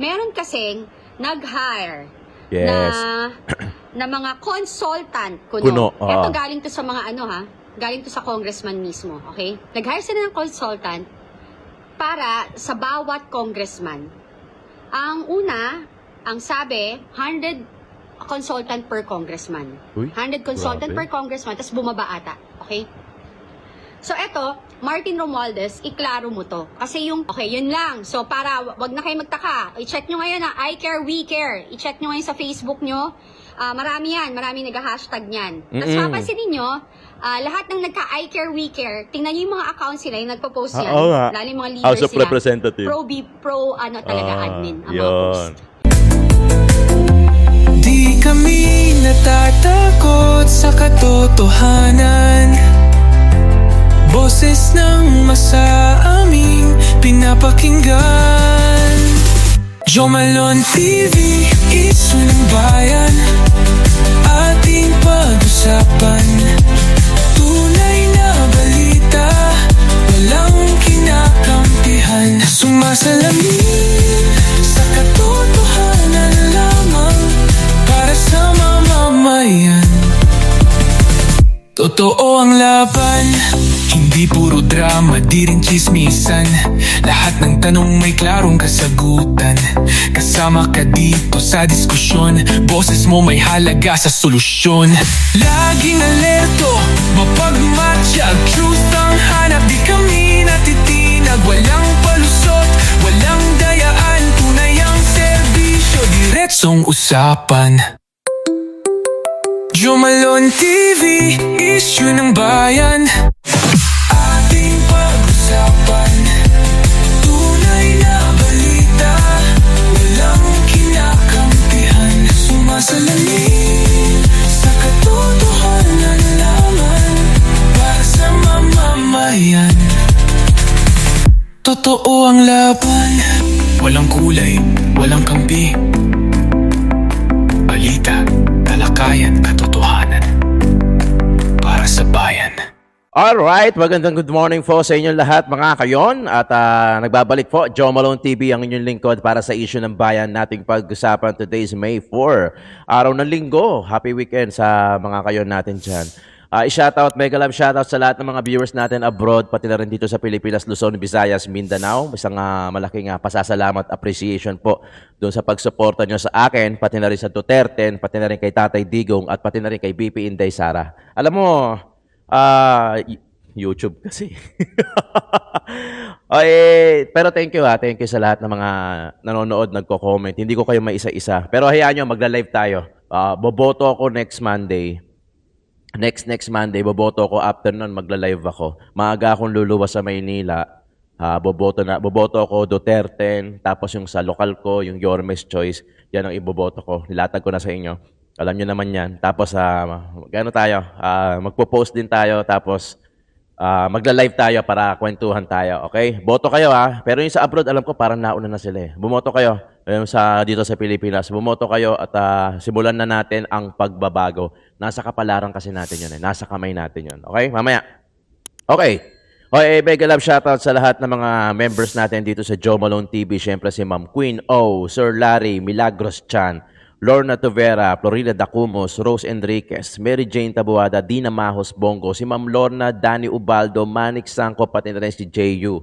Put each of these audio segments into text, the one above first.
Meron kasing nag-hire Yes. na mga consultant Kuno, oo. Ito galing to sa mga galing to sa congressman mismo, okay? Nag-hire sila ng consultant para sa bawat congressman. Ang una, ang sabi, 100 consultant per congressman. Uy, 100 consultant grabe. per congressman, tapos bumaba ata, okay? So eto, Martin Romualdez, iklaro mo to. Kasi yun lang. So para wag na kayo magtaka, i-check nyo ngayon I care, we care. I-check nyo ngayon sa Facebook nyo. Marami yan, marami nag-hashtag niyan. Tapos mapansin ninyo, lahat ng nagka-I care, we care, tingnan nyo yung mga accounts sila, yung nagpo-post yan. Oo nga. Lalo yung mga leaders House of sila. Representative. Pro talaga admin ang mga Yun. post. Di kami natatakot sa katotohanan. Boses ng masa aming pinapakinggan. Jomalon TV, isu ng bayan. Ating pag-usapan. Tunay na balita, walang kinakampihan. Sumasalamin sa katotohanan lamang para sa mamamayan. Totoo ang laban, hindi puro drama, di rin chismisan. Lahat ng tanong may klarong kasagutan. Kasama ka dito sa diskusyon, boses mo may halaga sa solusyon. Laging alerto, mapagmatsyag, truth ang hanap. Di kami natitinag, walang palusot, walang dayaan. Tunay ang serbisyo, diretsong usapan. Jomalon TV, issue ng bayan. Ating pag-usapan. Tunay na balita, walang kinakampihan. Sumasalamin sa katotohanan lamang para sa mamamayan. Totoo ang laban, walang kulay, walang kampi. Balita, talakayan, katotohanan para sa bayan. Alright, magandang good morning po sa inyong lahat mga kayon. At nagbabalik po, Joe Malone TV ang inyong lingkod para sa issue ng bayan nating pag-usapan. Today is May 4, araw ng linggo. Happy weekend sa mga kayon natin dyan. I-shoutout, mega love shoutout sa lahat ng mga viewers natin abroad, pati na rin dito sa Pilipinas, Luzon, Visayas, Mindanao. Isang malaking pasasalamat, appreciation po doon sa pagsuporta nyo sa akin, pati na rin sa Duterte, pati na rin kay Tatay Digong, at pati na rin kay BP Inday Sara. Alam mo, YouTube kasi. Pero thank you thank you sa lahat ng mga nanonood, nagko-comment. Hindi ko kayo maisa-isa. Pero hayaan nyo, magla-live tayo. Boboto ako next Monday. Next Monday, boboto ako. After nun, magla-live ako. Maaga akong luluwas sa Maynila. Boboto ako Duterte. Tapos yung sa lokal ko, yung Yormes Choice, yan ang iboboto ko. Nilatag ko na sa inyo. Alam nyo naman yan. Tapos, gano'n tayo? Magpo-post din tayo. Tapos, magla-live tayo para kwentuhan tayo. Okay? Boto kayo Pero yung sa abroad, alam ko, parang nauna na sila Bumoto kayo. Yung dito sa Pilipinas, bumoto kayo at simulan na natin ang pagbabago. Nasa kapalaran kasi natin yun Nasa kamay natin yun. Okay? Mamaya. Okay. Mega love shoutout sa lahat ng mga members natin dito sa Joe Malone TV. Siyempre si Ma'am Queen O, Sir Larry, Milagros Chan, Lorna Tovera, Florida Dacumos, Rose Enriquez, Mary Jane Tabuada, Dina Mahos Bongo, si Ma'am Lorna, Danny Ubaldo, Manik Sangko, pati na rin si JU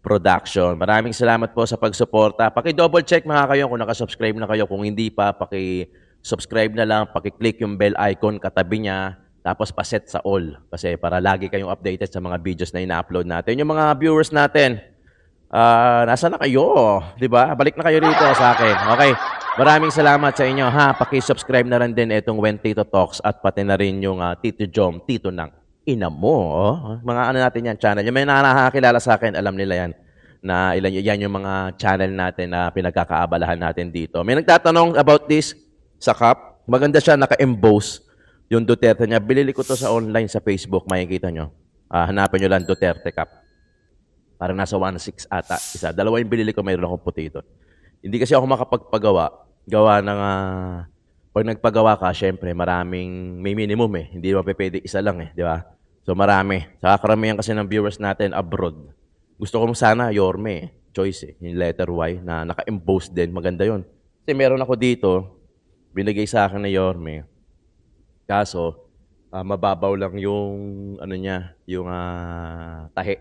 Production. Maraming salamat po sa pagsuporta. Paki-double check mga kayo kung nakasubscribe na kayo. Kung hindi pa, paki-subscribe na lang, paki-click yung bell icon katabi niya, tapos paset sa all. Kasi para lagi kayong updated sa mga videos na ina-upload natin. Yung mga viewers natin, nasa na kayo? Diba? Balik na kayo rito sa akin. Okay. Maraming salamat sa inyo. Paki-subscribe na rin din itong When Tito Talks at pati na rin yung Tito Jom, Tito ng ina mo. Mga natin yan, channel. Yung may nakakilala sa akin, alam nila yan. Na yan yung mga channel natin na pinagkakaabalahan natin dito. May nagtatanong about this sa cup. Maganda siya, naka-emboss yung Duterte niya. Bilili ko to sa online sa Facebook, makikita nyo. Hanapin nyo lang Duterte cup. Parang nasa 1.6 ata. Isa. Dalawa yung bilili ko, mayroon akong puti ito. Hindi kasi ako makapagpagawa. Gawa ng pag nagpagawa ka, syempre, may minimum Hindi mo pwede isa lang di ba? So marami. Sa karamihan kasi ng viewers natin abroad. Gusto ko sana Yorme choice eh. Yung letter Y na naka-emboss din. Maganda yon. Kasi meron ako dito, binigay sa akin ni Yorme. Kaso, mababaw lang yung, ano niya, yung tahi.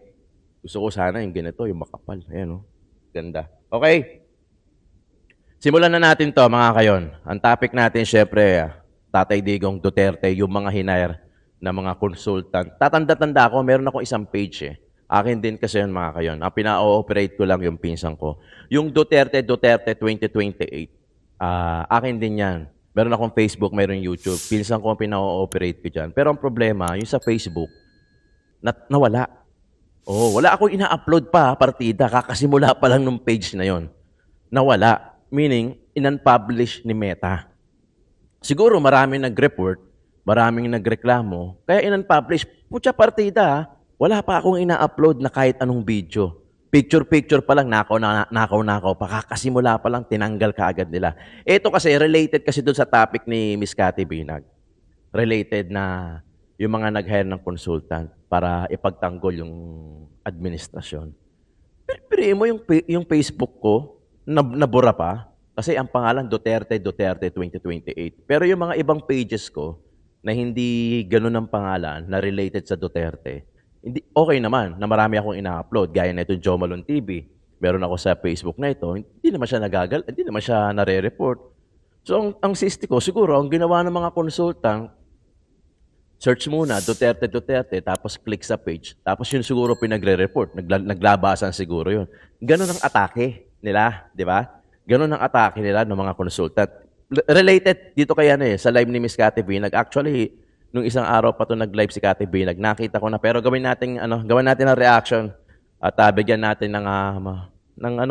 Gusto ko sana yung ganito, yung makapal. Ayan oh. Ganda. Okay. Simulan na natin to mga kayon. Ang topic natin, syempre, Tatay Digong Duterte, yung mga hinire na mga consultant. Tatanda-tanda ako, meron ako isang page eh. Akin din kasi yun mga kayon. Ang pina-ooperate ko lang yung pinsan ko. Yung Duterte 2028, akin din yan. Meron akong Facebook, meron YouTube. Pinsan ko ang pina-ooperate ko dyan. Pero ang problema, yung sa Facebook, nawala. Oh, wala akong ina-upload pa, partida. Kakasimula pa lang nung page na yon. Nawala. Meaning, in-unpublish ni Meta. Siguro maraming nag-report, maraming nagreklamo, kaya in-unpublish. Putya partida, wala pa akong ina-upload na kahit anong video. Picture-picture pa lang, nakaw pa. Kakasimula pa lang, tinanggal ka agad nila. Ito kasi, related kasi doon sa topic ni Miss Cathy Binag. Related na yung mga nag-hire ng consultant para ipagtanggol yung administrasyon. Pero mo yung Facebook ko, nabura pa. Kasi ang pangalan Duterte 2028. Pero yung mga ibang pages ko na hindi ganun ang pangalan, na related sa Duterte, hindi, okay naman na marami akong ina-upload. Gaya na itong Joe Malone TV. Meron ako sa Facebook na ito. Hindi naman siya hindi naman siya nare-report. So ang sisti ko, siguro, ang ginawa ng mga consultant, search muna, Duterte, tapos click sa page. Tapos yun siguro pinagre-report. Naglabasan siguro yun. Ganun ang atake nila, di ba? Ganun ang atake nila ng mga consultant. Related dito kaya sa live ni Miss Cathy Binag. Actually, nung isang araw pa to nag-live si Cathy Binag, nakita ko na. Pero gawin natin ng reaction at bigyan natin ng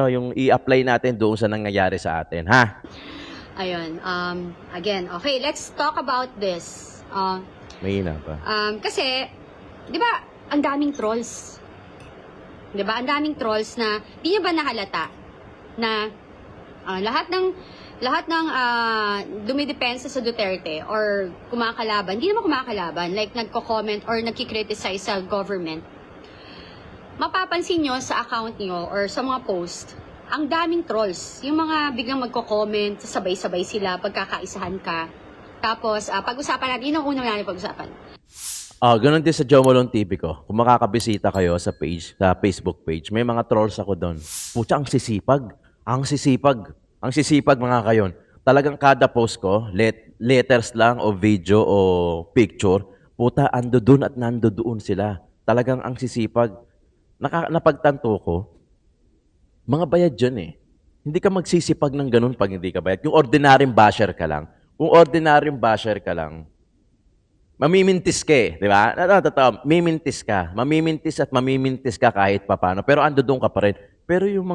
yung i-apply natin doon sa nangyayari sa atin, ha? Ayun. Again, okay, let's talk about this. Mahina pa. Kasi, di ba, ang daming trolls. Di ba? Ang daming trolls na, di nyo ba nahalata na lahat ng dumidepensa sa Duterte or kumakalaban, hindi naman kumakalaban, like nagko-comment or nagki-criticize sa government, mapapansin nyo sa account nyo or sa mga post, ang daming trolls. Yung mga biglang magko-comment, sabay-sabay sila, pagkakaisahan ka. Tapos, pag-usapan natin, yun ang unang natin pag-usapan. Ganun din sa Joe Malone TV ko. Kung makakabisita kayo sa page, sa Facebook page, may mga trolls ako doon. Pucha, ang sisipag. Ang sisipag mga kayon. Talagang kada post ko, letters lang o video o picture, puta, ando doon at nando doon sila. Talagang ang sisipag. Napagtanto ko, mga bayad dyan eh. Hindi ka magsisipag ng ganun pag hindi ka bayad. Yung ordinaryong basher ka lang. Kung ordinaryong basher ka lang, mamimintis ka eh, di ba? Totoo, mimintis ka. Mamimintis at mamimintis ka kahit papano. Pero ando doon ka pa rin. Pero yung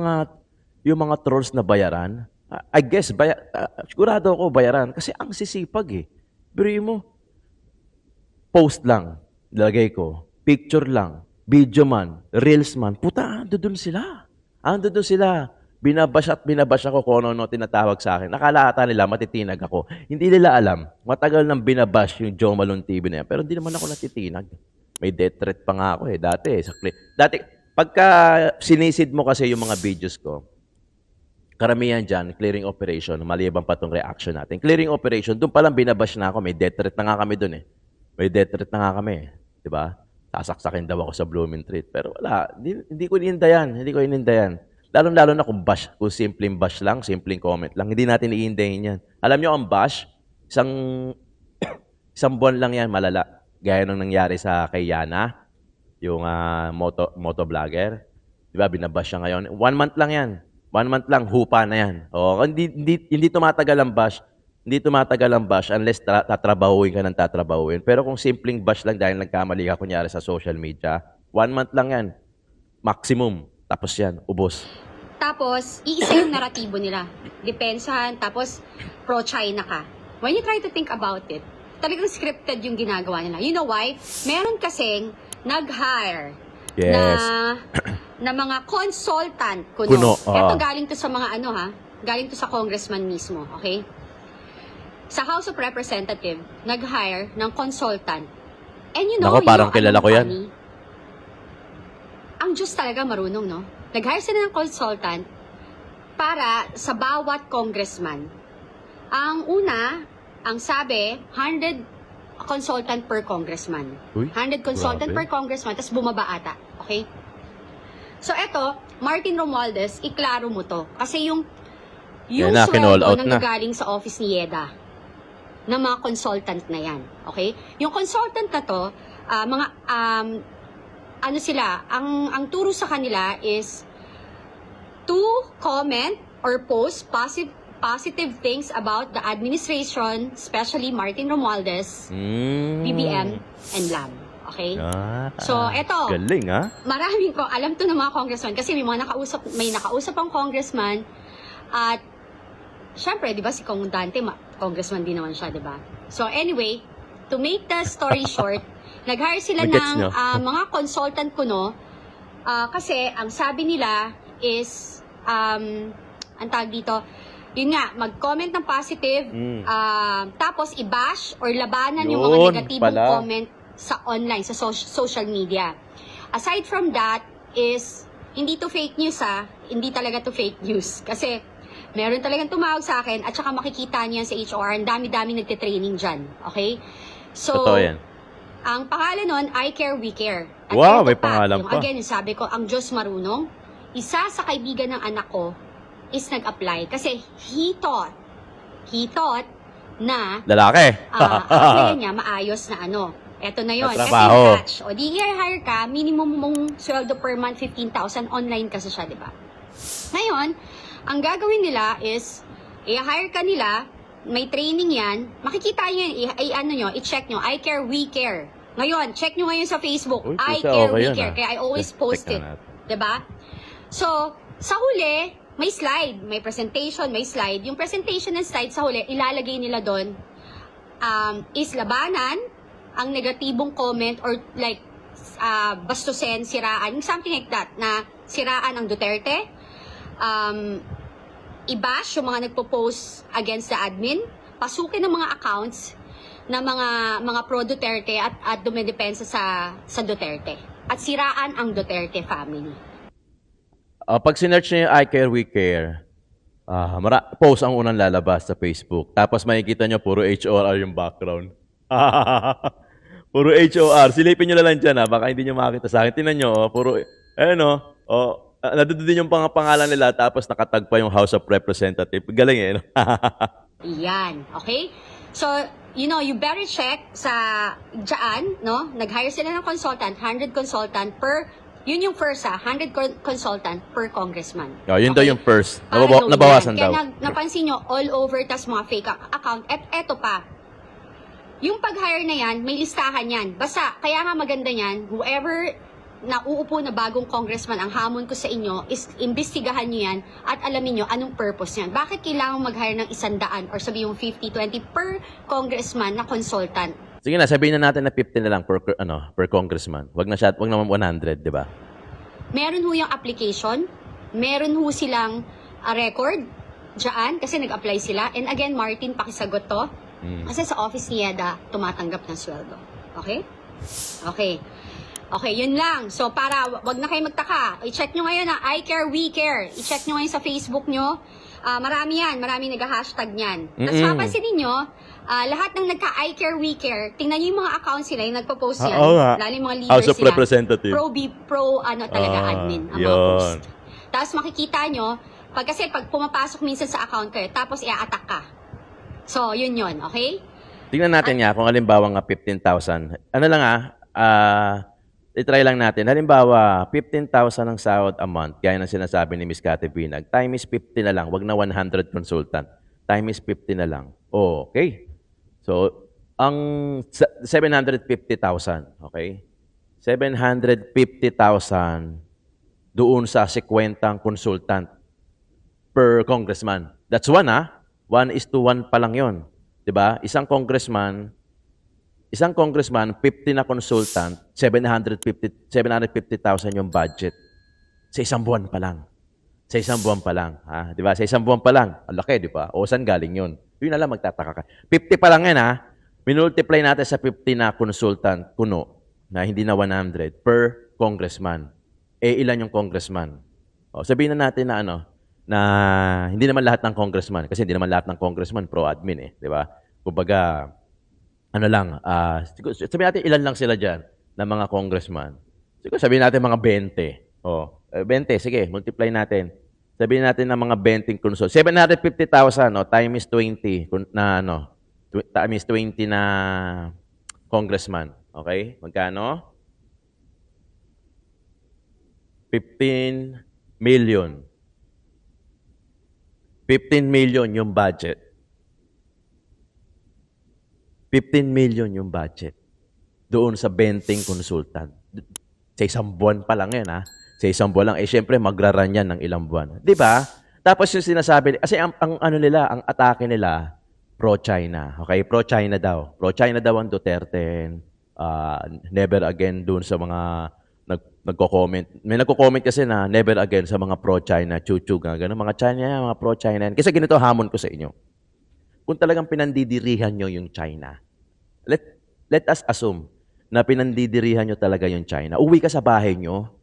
mga trolls na bayaran, I guess, sigurado ako bayaran. Kasi ang sisipag eh. Pero mo, post lang, lagay ko, picture lang, video man, reels man, puta, ando doon sila. Ando doon sila. Binabash ako kung ano tinatawag sa akin. Nakala ata nila matitinag ako. Hindi nila alam. Matagal nang binabash yung Joe Malone TV na yan. Pero hindi naman ako natitinag. May death threat pa nga ako eh. Dati, pagka sinisid mo kasi yung mga videos ko, karamihan dyan, clearing operation, maliban pa itong reaction natin. Clearing operation, doon palang binabash na ako. May death threat na nga kami doon eh. May death threat na nga kami. Diba? Sasaksakin daw ako sa Blooming Treat. Pero wala. Hindi ko inindayan. Lalo-lalo na kung bash, kung simpleng bash lang, simpleng comment lang, hindi natin iindayin yan. Alam nyo, ang bash, isang buwan lang yan, malala. Gaya nung nangyari sa kay Yana, yung motovlogger. Diba, binabash siya ngayon. 1 month lang yan. 1 month lang, hupa na yan. O, hindi tumatagal ang bash. Hindi tumatagal ang bash unless tatrabahuin ka ng tatrabahuin. Pero kung simpleng bash lang dahil nagkamali ka, kunyari sa social media, 1 month lang yan. Maximum. Tapos yan, ubos. Tapos, iisa yung naratibo nila. Depensahan, tapos pro-China ka. When you try to think about it, talagang scripted yung ginagawa nila. You know why? Meron kasing nag-hire na mga consultant kuno. Ito galing to sa mga galing to sa congressman mismo, okay? Sa House of Representatives, nag-hire ng consultant. And you know, parang kilala ko yan. Ang Diyos talaga marunong, no? Nag-hire sila ng consultant para sa bawat congressman. Ang una, ang sabi, 100 consultant per congressman. Uy, 100 consultant grabe. per congressman, tapos bumaba ata. Okay? So, eto, Martin Romualdez, iklaro mo to. Kasi yung Yan na, kinall sweldo out na na. galing sa office ni Yeda ng mga consultant na yan. Okay? Yung consultant na to, mga, ano sila, ang turo sa kanila is to comment or post positive things about the administration, especially Martin Romualdez, BBM, and LAM. Okay? So, eto. Galing, ha? Maraming ko, alam to ng mga congressman kasi may nakausap ang congressman at syempre, di ba si Kong Dante, congressman din naman siya, di ba? So anyway, to make the story short, nag-hire sila Nag-gets ng nyo? mga consultant kuno kasi ang sabi nila is, ang tawag dito, yun nga, mag-comment ng positive, tapos i-bash or labanan yung mga Yun negatibong pala. comment sa online, sa social media. Aside from that is, hindi to fake news hindi talaga to fake news. Kasi, meron talagang tumawag sa akin at saka makikita niyan sa HR, ang dami-dami nagtitraining dyan. Okay? So, Totoo yan. ang pangalan nun, I Care, We Care. At Wow, eto may pangalan yung, pa. Again, yung sabi ko, ang Diyos marunong, isa sa kaibigan ng anak ko is nag-apply. Kasi he thought na Lalaki. applyan niya maayos na ano. Eto na yon. Na Kasi trabaho. catch. O di hire ka, minimum mong sweldo per month 15,000 online kasi siya, di ba? Ngayon, ang gagawin nila is i-hire ka nila, may training yan, makikita niyo yan, i-check nyo, I Care, We Care. Ngayon, check nyo ngayon sa Facebook, Uy, I pusa, Care, okay We yun, Care. Kaya I always Check post na it. natin. Diba? So, sa huli, may slide, may presentation, may slide. Yung presentation and slide sa huli, ilalagay nila doon, is labanan ang negatibong comment or like, bastusin, siraan, something like that, na siraan ang Duterte, i-bash yung mga nagpo-post against the admin, pasukin ng mga accounts na mga pro-Duterte at dumidepensa sa Duterte. At siraan ang Duterte family. Pag sinearch nyo yung I Care, We Care, post ang unang lalabas sa Facebook. Tapos makikita nyo, puro HOR yung background. Puro HOR. Silipin nyo na lang dyan, baka hindi nyo makakita sa akin. Tingnan nyo, puro, nadududin yung pangalan nila, tapos nakatag pa yung House of Representatives. Galing eh, no? Yan, okay? So, you better check sa dyan, no? Nag-hire sila ng consultant, 100 consultant per, yun yung first 100 consultant per congressman. Yun daw yung first. Para gawin Nabawasan yan. daw. Kaya napansin nyo, all over, tas mga fake account. At eto pa, yung pag-hire na yan, may listahan yan. Basta, kaya nga maganda yan, whoever na uupo na bagong congressman, ang hamon ko sa inyo is imbestigahan nyo yan at alamin nyo anong purpose yan. Bakit kailangan mag-hire ng 100 or sabi yung 50-20 per congressman na consultant? Sige na, sabihin na natin na 50 na lang per congressman. Wag naman 100, di ba? Meron ho yung application, meron ho silang record dyan kasi nag-apply sila. And again, Martin, pakisagot to. Kasi sa office ni Yeda, tumatanggap ng sweldo. Okay? Okay. Okay, yun lang. So, para wag na kayo magtaka, i-check nyo ngayon na I Care, We Care. I-check nyo ngayon sa Facebook nyo. Marami yan. Marami nag-hashtag niyan. Tapos papansin ninyo, lahat ng nagka-I Care, We Care, tingnan nyo yung mga accounts sila, yung nagpo-post yan. Oo nga. Lalo yung mga leaders House of sila. Representatives. Talaga admin ang mga Yun. post. Tapos makikita nyo, kasi pag pumapasok minsan sa account kayo, tapos i-attack ka. So, yun, okay? Tingnan natin nga kung halimbawa nga 15,000. Ano lang i-try lang natin. Halimbawa, 15,000 ang sahod a month, gaya ng sinasabi ni Ms. Cathy Binag. Time is 50 na lang, wag na 100 consultant. Time is 50 na lang. Okay. So, ang 750,000, okay? 750,000 doon sa 50 consultant per congressman. That's 1, 1:1 pa lang yon, 'di ba? Isang congressman, 50 na consultant, 750,000 yung budget. Sa isang buwan pa lang. Sa isang buwan pa lang, 'di ba? Sa isang buwan pa lang. Ang laki, 'di ba? O saan galing 'yun? 'Yun na lang magtataka ka. 50 pa lang 'yan, Minultiply natin sa 50 na consultant kuno na hindi na 100 per congressman. Ilan yung congressman? Sabihin na natin na na hindi naman lahat ng congressman, kasi hindi naman lahat ng congressman pro-admin eh, di ba? Kumbaga, lang, sabihin natin ilan lang sila dyan na mga congressman. Siguro sabihin natin mga 20. 20, sige, multiply natin. Sabihin natin na mga 20 consult. 750,000, times 20 times 20 na congressman. Okay? Magkano? 15 million. 15 million yung budget. 15 million yung budget doon sa 20 consultant. Sa isang buwan pa lang yan, ha? Sa isang buwan lang. Syempre, magraran yan ng ilang buwan. Di ba? Tapos yung sinasabi, kasi ang ang atake nila, pro-China. Okay? Pro-China daw. Pro-China daw ang Duterte. Never again doon sa mga nagko-comment. May nagko-comment kasi na never again sa mga pro-China, chuchu, gano'n. Mga China, mga pro-China. Kasi ganito hamon ko sa inyo. Kung talagang pinandidirihan nyo yung China, let us assume na pinandidirihan nyo talaga yung China. Uwi ka sa bahay nyo,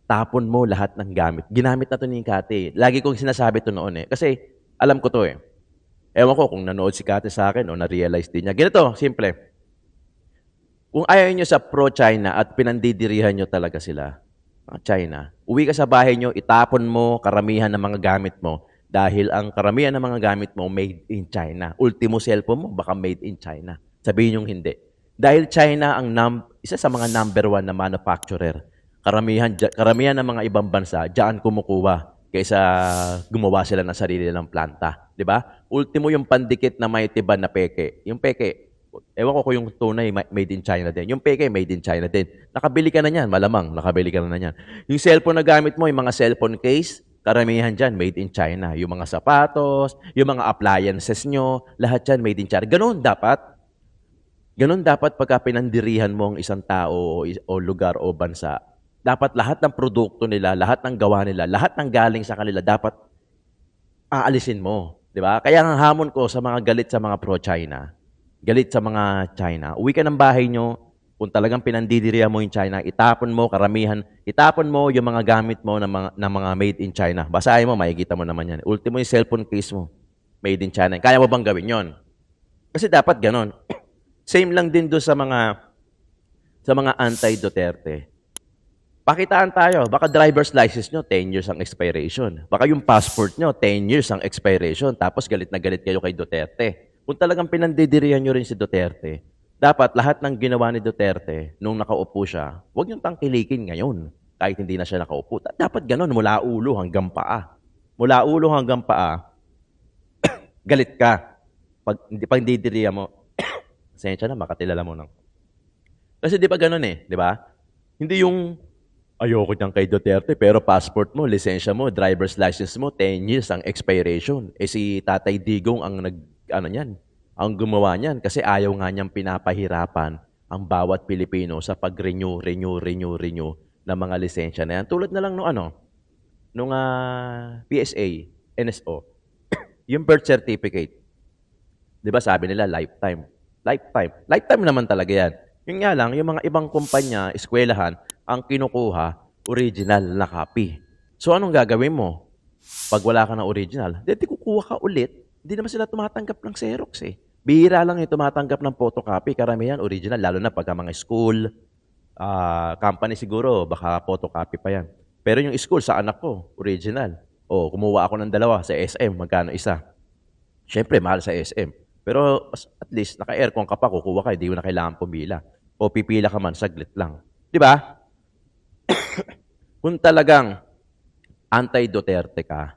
tapon mo lahat ng gamit. Ginamit na to ni Kate. Lagi kong sinasabi to noon eh. Kasi alam ko to eh. Ewan ko kung nanood si Kate sa akin o na-realize din niya. Ganito, simple. Kung ayaw nyo sa pro-China at pinandidirihan nyo talaga sila, mga China, uwi ka sa bahay nyo, itapon mo karamihan ng mga gamit mo dahil ang karamihan ng mga gamit mo made in China. Ultimo cellphone mo, baka made in China. Sabihin nyo hindi. Dahil China ang isa sa mga number 1 na manufacturer. Karamihan ng mga ibang bansa, diyan kumukuha kaysa gumawa sila ng sarili ng planta. Di ba? Ultimo yung pandikit na may tiban na peke. Yung peke, ewan ko kung yung tunay made in China din. Yung peke, made in China din. Nakabili ka na niyan, malamang. Nakabili ka na niyan. Yung cellphone na gamit mo, yung mga cellphone case, karamihan dyan, made in China. Yung mga sapatos, yung mga appliances nyo, lahat dyan, made in China. Ganun dapat pagka pinandirihan mo ang isang tao o lugar o bansa. Dapat lahat ng produkto nila, lahat ng gawa nila, lahat ng galing sa kanila, dapat aalisin mo. Di ba? Kaya ang hamon ko sa mga galit sa mga pro-China, galit sa mga China, uwi ka ng bahay nyo, kung talagang pinandidirihan mo yung China, itapon mo yung mga gamit mo na mga made in China. Basahin mo, makikita mo naman yan. Ultimo yung cellphone case mo, made in China. Kaya mo bang gawin yon? Kasi dapat ganon. Same lang din doon sa mga anti-Duterte. Pakitaan tayo, baka driver's license nyo, 10 years ang expiration. Baka yung passport nyo, 10 years ang expiration. Tapos galit na galit kayo kay Duterte. Kung talagang pinandidirihan nyo rin si Duterte, dapat lahat ng ginawa ni Duterte nung nakaupo siya, huwag yung tangkilikin ngayon kahit hindi na siya nakaupo. Dapat ganun, mula ulo hanggang paa. Mula ulo hanggang paa, galit ka. Pag didirihan mo, sensya na, makatilala mo nang. Kasi di ba ganun eh, di ba? Hindi yung, ayoko niyang kay Duterte, pero passport mo, lisensya mo, driver's license mo, 10 years ang expiration. Si Tatay Digong ang ang gumawa niyan kasi ayaw nga niyang pinapahirapan ang bawat Pilipino sa pag-renew ng mga lisensya na yan. Tulad na lang nung PSA, NSO, yung birth certificate. Di ba sabi nila lifetime? Lifetime naman talaga yan. Yung nga lang, yung mga ibang kumpanya, eskwelahan, ang kinukuha, original na copy. So, anong gagawin mo? Pag wala ka ng original, di kukuha ka ulit. Hindi naman sila tumatanggap ng Xerox eh. Bihira lang yung tumatanggap ng photocopy. Karamihan, original. Lalo na pagka mga school, company siguro, baka photocopy pa yan. Pero yung school, sa anak ko, original. Kumuha ako ng 2 sa SM. Magkano isa? Siyempre, mahal sa SM. Pero at least, naka-aircon ka pa, kukuha ka, hindi mo na kailangan pumila. O pipila ka man, saglit lang. Di ba? Kung talagang anti-Duterte ka,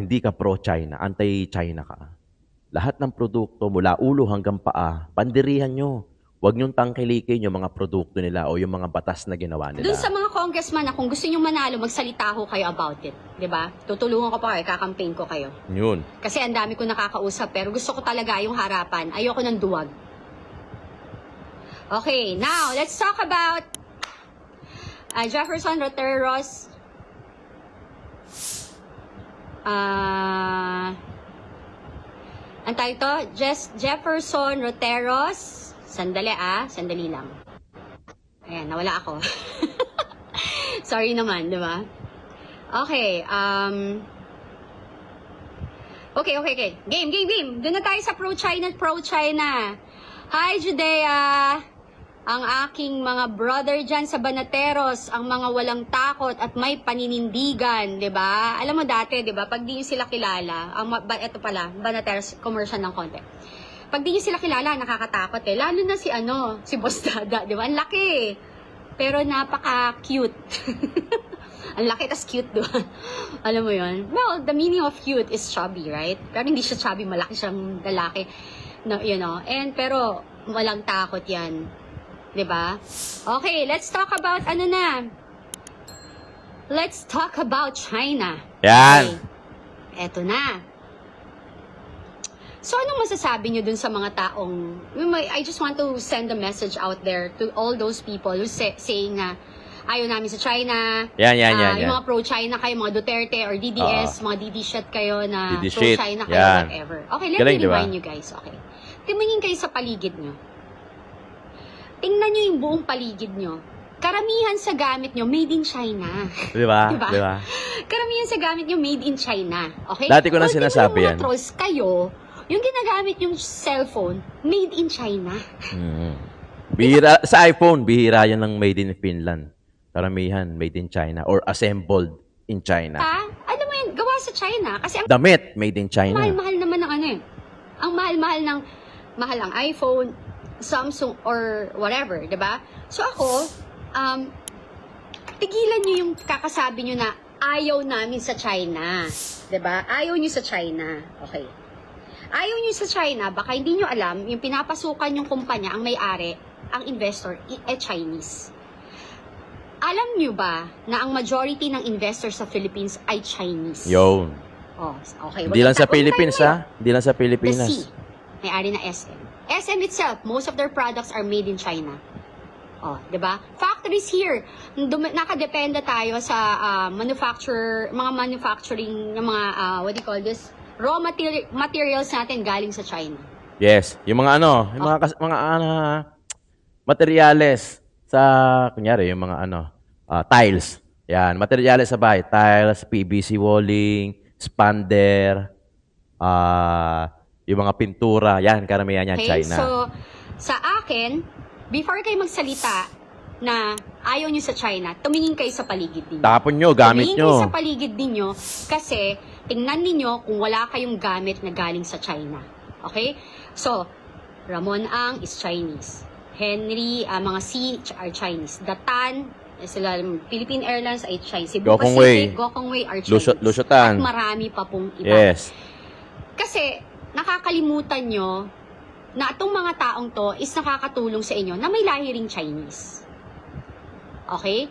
hindi ka pro-China, anti-China ka, lahat ng produkto mula ulo hanggang paa, pandirihan nyo. Huwag nyong tangkilikin yung mga produkto nila o yung mga batas na ginawa nila. Doon sa mga congressman na kung gusto nyo manalo, magsalita ho kayo about it. 'Di ba? Tutulungan ko pa kayo, kakampaign ko kayo. Yun. Kasi ang dami ko nakakausap, pero gusto ko talaga yung harapan. Ayoko ng duwag. Okay, now, let's talk about Jefferson Roteros. Ang tawag ito? Jefferson Roteros. Sandali lang. Ayan, nawala ako. Sorry naman, di ba? Okay, okay. Game. Doon na tayo sa pro-China. Hi, Judea! Ang aking mga brother dyan sa Banateros, ang mga walang takot at may paninindigan, 'di ba? Alam mo dati, 'di ba, pag di nyo sila kilala, ito pala, Banateros, commercial ng konti. Pag di nyo sila kilala, nakakatakot eh. Lalo na si Boss Dada, 'di ba? Ang laki. Pero napaka-cute. Ang laki tas cute, 'di ba? Alam mo 'yon? Well, the meaning of cute is chubby, right? Pero hindi siya chubby, malaki siyang lalaki. No, you know. Pero walang takot 'yan. 'Di ba? Okay, let's talk about Let's talk about China. Yan. Okay. Eto na. So, anong masasabi nyo dun sa mga taong, I just want to send a message out there to all those people who saying na ayaw namin sa China. Yan. Yung mga pro-China kayo, mga Duterte or DDS, mga DD shit kayo na DD shit. pro-China kayo, Yan. whatever. Okay, let Galing, me diba? remind you guys. Okay. Tingnan kayo sa paligid nyo. Tingnan nyo yung buong paligid nyo. Karamihan sa gamit nyo, made in China. Di ba? Diba? Di ba? Karamihan sa gamit nyo, made in China. Okay? Dati ko na Kung sinasabi tingnan yung yan. mga trolls kayo, yung ginagamit yung cellphone, made in China. Bihira, sa iPhone, bihira yan ng made in Finland. Karamihan, made in China or assembled in China. Ano mo yun? Gawa sa China. Kasi ang Damit, made in China. mahal-mahal naman ng Ang mahal ang iPhone, Samsung, or whatever, di ba? So ako, tigilan nyo yung kakasabi nyo na ayaw namin sa China. Di ba? Ayaw nyo sa China. Okay. Ayaw nyo sa China, baka hindi nyo alam, yung pinapasukan yung kumpanya, ang may-ari, ang investor, Chinese. Alam nyo ba na ang majority ng investors sa Philippines ay Chinese? Yun. Oh, okay. Hindi lang sa Philippines, ha? Hindi lang sa The Pilipinas. C, may-ari na SM. SM itself, most of their products are made in China. Oh, 'di ba? Factories here. Nakadepende tayo sa mga manufacturing ng mga what do you call this? Raw materials natin galing sa China. Yes. Yung mga yung materyales sa, kunyari, yung mga tiles. Yan, materyales sa bahay. Tiles, PVC walling, spander, yung mga pintura. Yan, karamihan yan, Okay? China. So, sa akin, before kayo magsalita na ayaw nyo sa China, tumingin kayo sa paligid ninyo. Tapon nyo, gamit Tumingin kayo nyo. sa paligid ninyo kasi tingnan ninyo kung wala kayong gamit na galing sa China. Okay? So, Ramon Ang is Chinese. Henry, mga C are Chinese. Datan, sila Philippine Airlines ay Chinese. Cebu Gokong Pacific, Wei. Gokong Wei are Chinese. Lusutan. At marami pa pong iba. Yes. Kasi, nakakalimutan nyo na itong mga taong to is nakakatulong sa inyo na may lahi ring Chinese. Okay?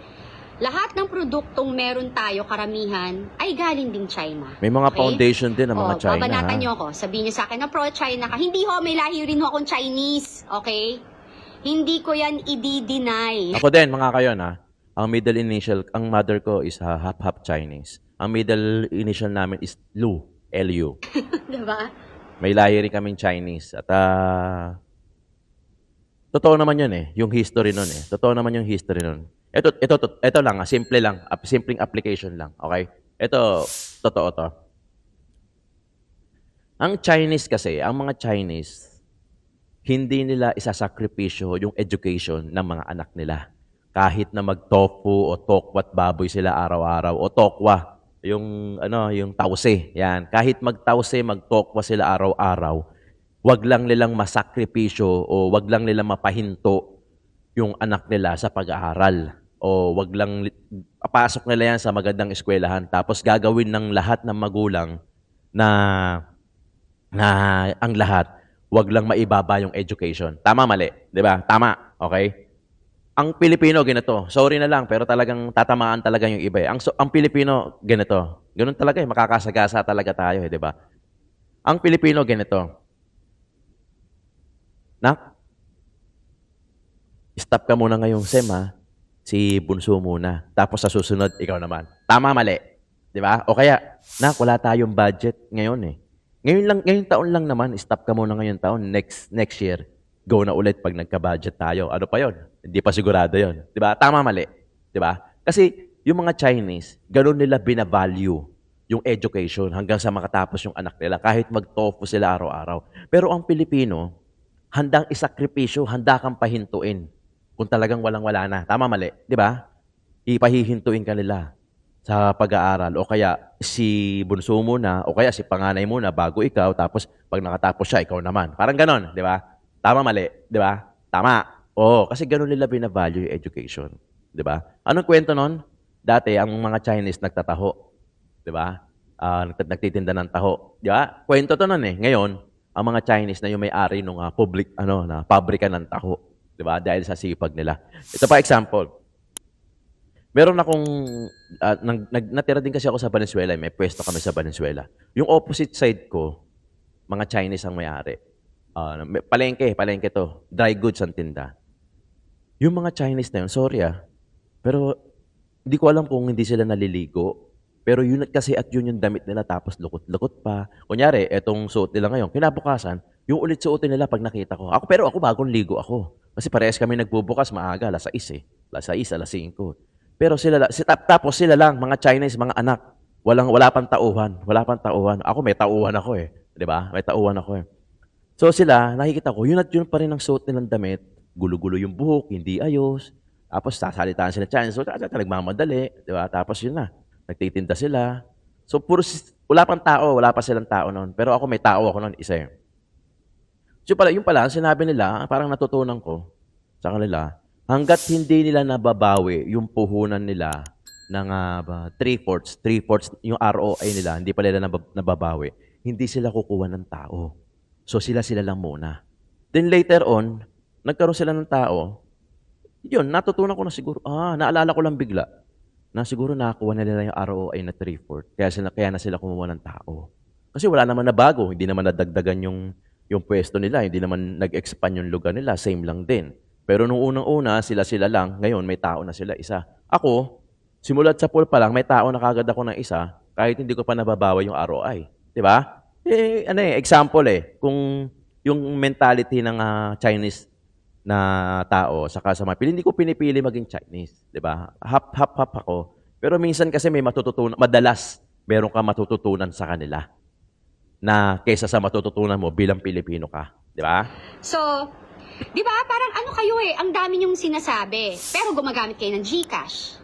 Lahat ng produktong meron tayo, karamihan, ay galing din China. May mga Okay? foundation din ng mga China. Babanatan ha? nyo ako. Sabihin nyo sa akin na pro-China ka. Hindi ho, may lahi rin ho akong Chinese. Okay? Hindi ko yan i-deny. Ako din, mga kayo na. Ang middle initial, ang mother ko is half Chinese. Ang middle initial namin is Lu, L-U. Diba? May lahi rin kaming Chinese. At totoo naman yun eh. Yung history nun eh. Totoo naman yung history nun. Ito lang, simple lang. Simpleng application lang. Okay? Ito, totoo to. Ang Chinese kasi, ang mga Chinese, hindi nila isasakripisyo yung education ng mga anak nila. Kahit na mag-tofu o tokwat baboy sila araw-araw o tokwa, yung tause, yan. Kahit mag-tause, mag-tokwa sila araw-araw, wag lang nilang masakripisyo o wag lang nilang mapahinto yung anak nila sa pag-aaral. O wag lang pasok nila yan sa magandang eskwelahan. Tapos gagawin ng lahat ng magulang na ang lahat, wag lang maibaba yung education. Tama, mali? 'Di ba? Tama. Okay? Ang Pilipino, ganito. Sorry na lang, pero talagang tatamaan talaga yung iba. Ang Pilipino, ganito. Ganun talaga eh. Makakasagasa talaga tayo eh, di ba? Ang Pilipino, ganito. Nak, stop ka muna ngayong SEM ha. Si Bunso muna. Tapos sa susunod, ikaw naman. Tama, mali. Di ba? O kaya, nak, wala tayong budget ngayon eh. Ngayong taon lang naman, stop ka muna ngayong taon. Next year, go na ulit pag nagka-budget tayo. Ano pa yon? Hindi pa sigurado yon. Di ba? Tama, mali. Di ba? Kasi yung mga Chinese, ganun nila binavalue yung education hanggang sa makatapos yung anak nila kahit mag-TOEFL sila araw-araw. Pero ang Pilipino, handang isakripisyo, handa kang pahintuin kung talagang walang-wala na. Tama, mali. Di ba? Ipahihintuin ka nila sa pag-aaral. O kaya si bunso muna, o kaya si panganay muna bago ikaw, tapos pag nakatapos siya, ikaw naman. Parang ganon, di ba? Tama, mali. Di ba? Tama. Oo, kasi ganon nila binavalue yung education. Di ba? Anong kwento nun? Dati, ang mga Chinese nagtataho. Di ba? Nagtitinda ng taho. Di ba? Kwento to nun eh. Ngayon, ang mga Chinese na yung may-ari ng public, na pabrika ng taho. Di ba? Dahil sa sipag nila. Ito pa example. Meron akong, natira din kasi ako sa Valenzuela. May pwesto kami sa Valenzuela. Yung opposite side ko, mga Chinese ang may-ari. Palengke to. Dry goods ang tinda. Yung mga Chinese na yun, sorry pero hindi ko alam kung hindi sila naliligo. Pero yun kasi at yun yung damit nila tapos lukot-lukot pa. Kunyari, etong suot nila ngayon, kinabukasan, yung ulit suotin nila pag nakita ko. Pero ako bagong ligo ako. Kasi parehas kami nagbubukas maaga, alas 6 eh. Alas 6, alas 5. Pero tapos sila lang, mga Chinese, mga anak. Wala pang tauhan. Wala pang tauhan. Ako may tauhan ako eh. 'Di ba? May tauhan ako eh. So sila, nakikita ko, yun at yun pa rin ang suot nilang damit. Gulo-gulo yung buhok, hindi ayos. Tapos sasalitaan sila Chinese. So nagmamadali. 'Di ba? Tapos yun na. Nagtitinda sila. So wala pang tao. Wala pa silang tao noon. Pero ako may tao ako noon, isa eh. So yung pala, sinabi nila, parang natutunan ko sa kanila, hanggat hindi nila nababawi yung puhunan nila ng 3/4 yung ROI nila, hindi pa nila nababawi, hindi sila kukuha ng tao. So sila lang muna. Then later on, nagkaroon sila ng tao, yun, natutunan ko na siguro, naalala ko lang bigla, na siguro nakakuha na nila yung ROI na 3/4, kaya na sila kumuha ng tao. Kasi wala naman na bago, hindi naman nadagdagan yung pwesto nila, hindi naman nag-expand yung lugar nila, same lang din. Pero nung unang-una, sila lang. Ngayon, may tao na sila isa. Ako, simulat sa pool pa lang, may tao na kagad ako ng isa, kahit hindi ko pa nababawa yung ROI. Di ba? Example kung yung mentality ng Chinese na tao, saka sa mga hindi ko pinipili maging Chinese. Di ba? Hap ako. Pero minsan kasi may matututunan, madalas, meron ka matututunan sa kanila na kaysa sa matututunan mo bilang Pilipino ka. Di ba? So, di ba, parang ano kayo ang dami niyong sinasabi. Pero gumagamit kayo ng GCash.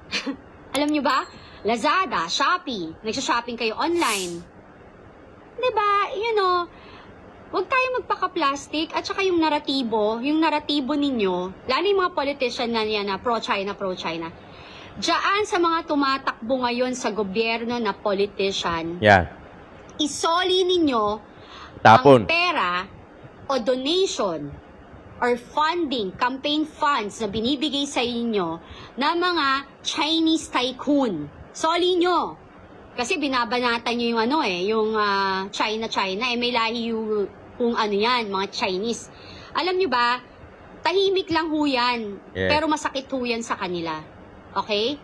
Alam niyo ba? Lazada, Shopee, nagsha-shopping kayo online. Di ba, huwag tayo magpaka-plastic at saka yung naratibo ninyo, lalo yung mga politician na yan na pro-China. Diyan sa mga tumatakbo ngayon sa gobyerno na politician, isoli ninyo Tapon. ang pera o donation or funding, campaign funds na binibigay sa inyo ng mga Chinese tycoon. Soli nyo. Kasi binabanatan nyo yung China. May lahi yung kung ano yan, mga Chinese. Alam nyo ba, tahimik lang ho yan. Yeah. Pero masakit ho yan sa kanila. Okay?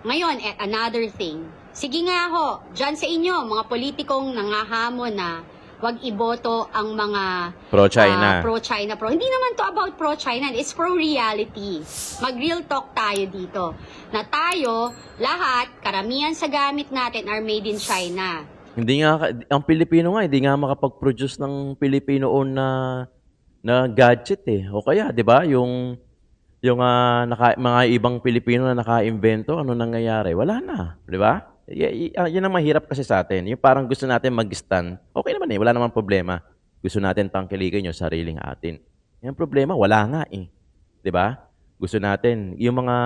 Ngayon, another thing. Sige nga ho, dyan sa inyo, mga politikong nangahamon na wag iboto ang mga Pro-China. Pro-China. Hindi naman to about pro-China. It's pro-reality. Mag-real talk tayo dito. Na tayo, lahat, karamihan sa gamit natin are made in China. Hindi nga, ang Pilipino nga, hindi nga makapag-produce ng Filipino-owned na gadget O kaya, di ba, yung mga ibang Pilipino na naka-invento, ano nangyayari? Wala na, di ba? Yan ang mahirap kasi sa atin. Yung parang gusto natin mag-stand. Okay naman wala namang problema. Gusto natin tangkilikin yung sariling atin. Yung problema, wala nga Di ba? Gusto natin, yung mga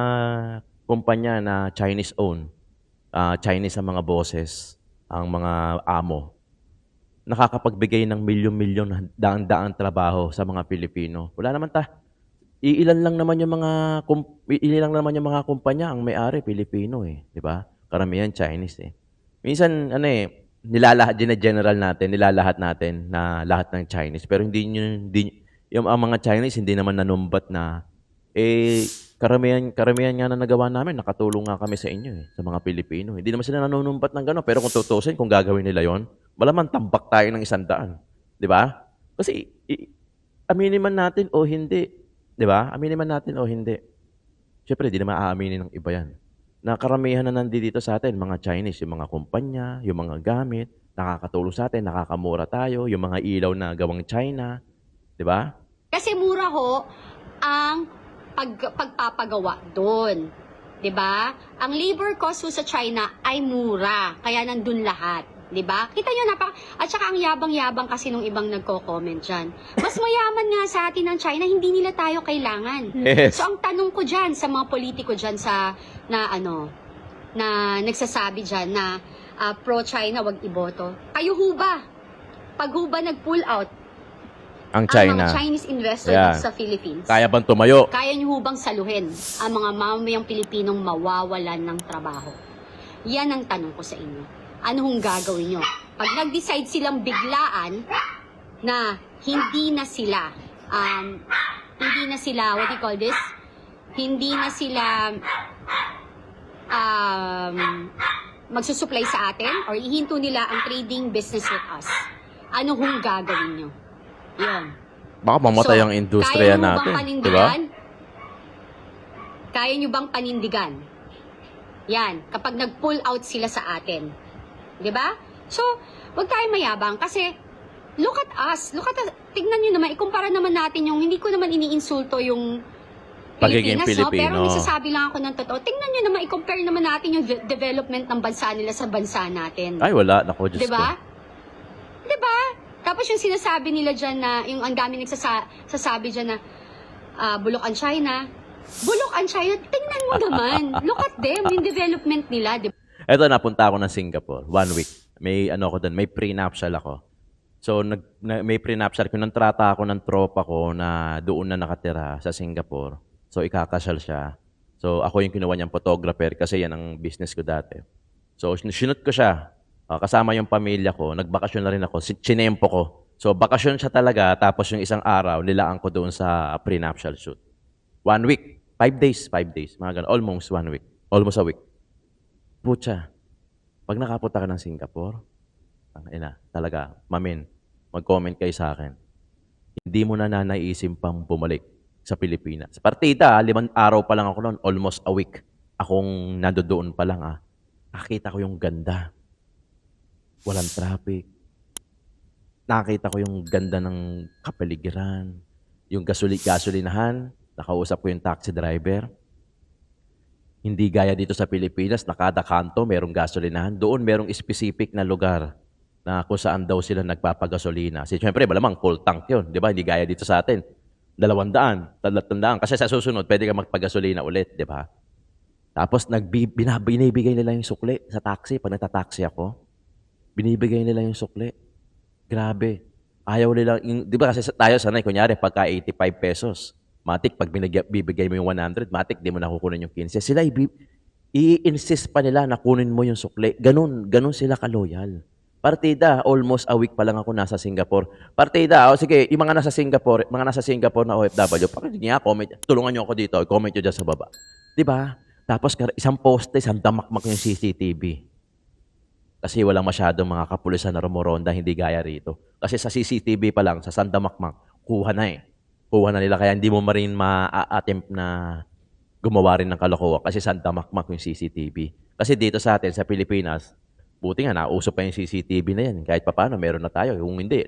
kumpanya na Chinese-owned, Chinese ang mga bosses, ang mga amo, nakakapagbigay ng milyon-milyon, daang-daang trabaho sa mga Pilipino. Wala naman ilan lang naman yung mga kumpanya ang may-ari Pilipino di ba? Karamihan Chinese Minsan nilalahat natin na lahat ng Chinese pero hindi yung ang mga Chinese hindi naman nanumbat na karamihan nga na nagawa namin nakatulong nga kami sa inyo sa mga Pilipino. Hindi naman sila nanunumbat ng gano'n pero kung tutusin kung gagawin nila 'yon, malamang tambak tayo ng 100, 'di ba? Kasi aminin man natin o hindi, 'di ba? Aminin man natin o hindi. Siyempre, di naman aaminin ng iba yan. na karamihan na nandito sa atin, mga Chinese, yung mga kumpanya, yung mga gamit, nakakatulong sa atin, nakakamura tayo, yung mga ilaw na gawang China, di ba? Kasi mura ho ang pagpapagawa doon. 'Di ba? Ang labor cost ho sa China ay mura, kaya nandun lahat. 'Di ba? Kita nyo, at saka ang yabang-yabang kasi nung ibang nagko-comment dyan. Mas mayaman nga sa atin ng China, hindi nila tayo kailangan. Yes. So ang tanong ko dyan sa mga politiko dyan na nagsasabi dyan na pro-China, wag iboto. Kayo ho ba? Pag ho ba nag-pull out Ang ang China, mga Chinese investor Yeah. dito sa Philippines, kaya bang tumayo? kaya nyo ho bang saluhin ang mga mamamayang Pilipinong mawawalan ng trabaho? Yan ang tanong ko sa inyo. Ano hong gagawin nyo? Pag nag-decide silang biglaan na hindi na sila, what do you call this? Hindi na sila magsusupply sa atin or ihinto nila ang trading business with us. Ano hong gagawin nyo? Yun. Baka mamatay So, ang industriya kaya nyo natin, bang di ba? panindigan? Kaya nyo bang panindigan? Yan, kapag nag-pull out sila sa atin. Di ba? So, wag tayo mayabang kasi look at us. Tignan nyo naman, ikumpara naman natin yung, hindi ko naman iniinsulto yung Pagiging Pilipinas, no? Pero Pilipino. nagsasabi lang ako ng totoo. Tingnan nyo naman, i-compare naman natin yung development ng bansa nila sa bansa natin. Ay, wala. Naku, Diyos Di ba? ko. Di ba? Tapos yung sinasabi nila dyan na, yung ang dami nagsasabi dyan na bulok ang China. Bulok ang China, tingnan mo naman. Look at them, yung development nila. Di ba? Eto, napunta ako ng Singapore. 1 week. May ano ko doon, may prenuptial ako. So, may prenuptial ko. Nagtrata ako ng tropa ko na doon na nakatira sa Singapore. So, ikakasal siya. So, ako yung kinuha niyang photographer kasi yan ang business ko dati. So, sinut ko siya. Kasama yung pamilya ko. Nagbakasyon na rin ako. Chinempo ko. So, bakasyon siya talaga. Tapos yung isang araw, nilaan ko doon sa prenuptial shoot. 1 week. 5 days. 5 days. Mga ganun. Almost 1 week. Almost a week. Pucha. Pag nakapunta ka ng Singapore, talaga, mamin, mag-comment kayo sa akin. Hindi mo na naiisip pang bumalik sa Pilipinas. Sa partida, 5 araw pa lang ako noon, almost a week. Akong nandoon pa lang. Nakita ko yung ganda. Walang traffic. Nakita ko yung ganda ng kapaligiran. Yung gasolinahan. Nakausap ko yung taxi driver. Hindi gaya dito sa Pilipinas, na kada kanto merong gasolinahan. Doon merong specific na lugar na kung saan daw sila nagpapagasolina. Siyempre, malamang full tank yun. Di ba? Hindi gaya dito sa atin. 200, 300. Kasi sa susunod, pwede ka magpagasolina ulit. Di ba? Tapos, binibigay nila yung sukli sa taxi. Pag nagtataxi ako, binibigay nila yung sukli. Grabe. Ayaw nila, di ba kasi tayo sanay, kunyari, pagka 85 pesos, matik, pag bibigay mo yung 100, matik, di mo nakukunin yung 15. Sila, i-insist pa nila na kunin mo yung sukli. Ganun sila kaloyal. Partida, almost a week pa lang ako nasa Singapore. Partida, sige, yung mga nasa Singapore na OFW, pakinggan comment, tulungan nyo ako dito, comment nyo dyan sa baba. Di ba? Tapos, isang poste, isang damakmak yung CCTV. Kasi walang masyadong mga kapulisan na rumoronda, hindi gaya rito. Kasi sa CCTV pa lang, sa sandamakmak, kuha na eh. Kuha na nila, kaya hindi mo marin ma-attempt na gumawa rin ng kalokohan kasi sandamakmak yung CCTV. Kasi dito sa atin, sa Pilipinas, buti nga, nauso pa yung CCTV na yan. Kahit paano, meron na tayo. Kung hindi,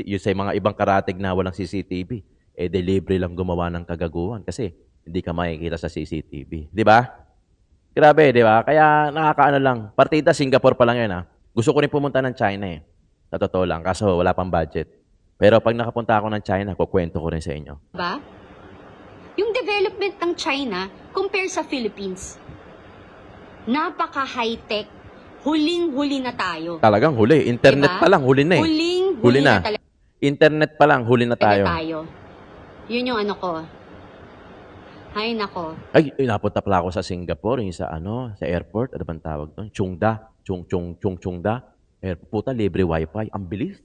yung sa mga ibang karatig na walang CCTV, delivery lang gumawa ng kagaguhan kasi hindi ka makikita sa CCTV. Di ba? Grabe, di ba? Kaya nakakaano lang. Partida, Singapore pa lang yun. Gusto ko rin pumunta ng China eh. Sa totoo lang, kaso wala pang budget. Pero pag nakapunta ako ng China, kukwento ko rin sa inyo. Diba? Yung development ng China compare sa Philippines, napaka-high-tech. Huling-huli na tayo. Talagang huli. Internet Diba? pa lang, huli na eh. Huling-huli na talaga Internet pa lang, huli na tayo. Yun yung ano ko. Ay, nako. Ay, napunta pala ako sa Singapore, yung sa airport, ano bang tawag doon? Chungda. Puta, libre wifi. Ang bilis.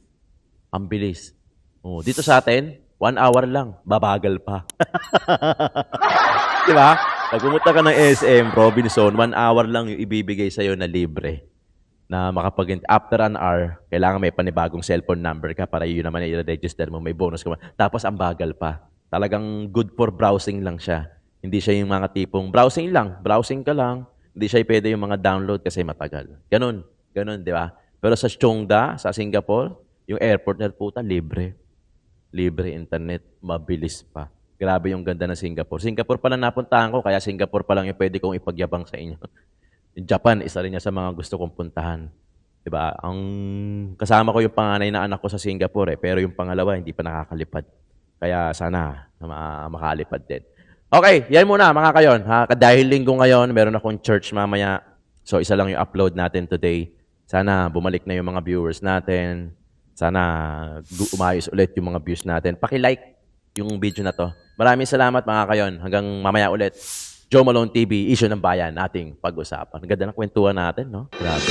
Ang bilis. Dito sa atin, 1 hour lang, babagal pa. Di ba? Pag pumunta ka ng SM, Robinson, 1 hour lang yung ibibigay sa'yo na libre. Na after an hour, kailangan may panibagong cellphone number ka para yun naman i-register mo, may bonus ka. Tapos ang bagal pa. Talagang good for browsing lang siya. Hindi siya yung mga tipong browsing lang. Browsing ka lang. Hindi siya pwede yung mga download kasi matagal. Ganun, di ba? Pero sa Chongda, sa Singapore, yung airport na puta, libre. Libre internet, mabilis pa. Grabe yung ganda ng Singapore. Singapore pa lang napuntahan ko, kaya Singapore pa lang yung pwede kong ipagyabang sa inyo. Yung Japan, isa rin niya sa mga gusto kong puntahan. Diba? Ang kasama ko yung panganay na anak ko sa Singapore pero yung pangalawa hindi pa nakakalipad. Kaya sana makalipad din. Okay, yan muna mga kayon. Ha? Dahil linggo ngayon, meron akong church mamaya. So isa lang yung upload natin today. Sana bumalik na yung mga viewers natin. Sana umayos ulit yung mga views natin. Paki-like yung video na to. Maraming salamat mga kayon. Hanggang mamaya ulit. Joe Malone TV, issue ng bayan, ating pag-usapan. Ang ganda ng kwentuhan natin, no? Grabe.